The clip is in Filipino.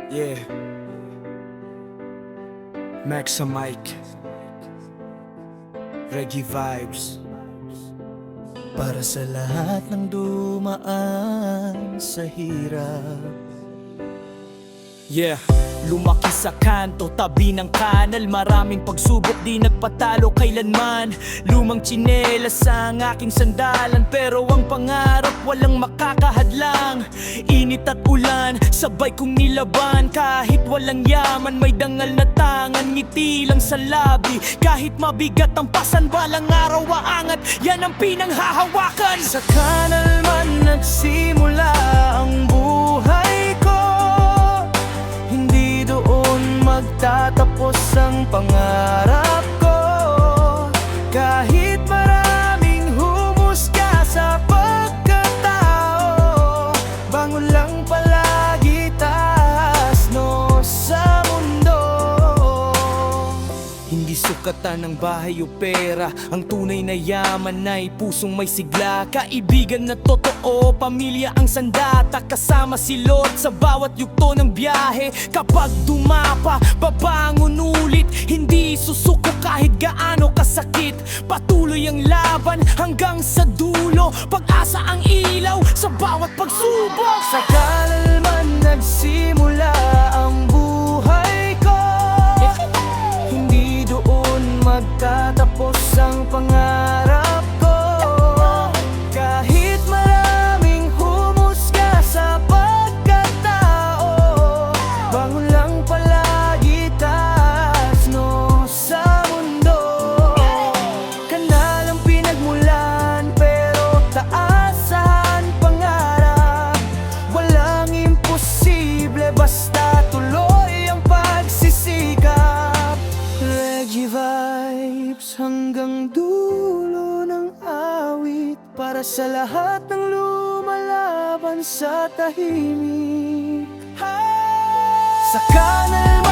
Yeah, Max and Mike, Reggae Vibes. Para sa lahat ng dumaan sa hirap. Yeah, lumaki sa kanto, tabi ng kanal. Maraming pagsubok, di nagpatalo kailanman. Lumang tsinelas ang aking sandalan, pero ang pangarap walang makakahadlang. Init at ulan, sabay kong nilaban. Kahit walang yaman, may dangal na tangan. Ngiti lang sa labi, kahit mabigat ang pasan. Balang araw aangat, yan ang pinanghahawakan. Sa kanal man nagsimula ang buhay ko, hindi doon magtatapos ang pangarap ko. Kahit maraming humusga sa pagkatao, bangon lang palagi, taas no sa mundo. Hindi sukatan ng bahay o pera, ang tunay na yaman ay pusong may sigla. Kaibigan na totoo, pamilya ang sandata. Kasama si Lord sa bawat yugto ng biyahe. Kapag dumapa, babangon ulit. Hindi susuko kahit gaano kasakit. Patuloy ang laban hanggang sa dulo. Pag-asa ang ilaw sa bawat pagsubok. Sa kanal man nagsimula ang buhay ko, hindi doon magtatapos ang pangarap ko. Kahit maraming humusga sa pagkatao, bangon lang palagi, taas no sa mundo. Kanal ang pinagmulan, pero taasan pangarap. Walang imposible, basta tuloy ang pagsisikap. Reggae Vibes hanggang dulo ng awit, para sa lahat ng lumalaban sa tahimik. Sa kanal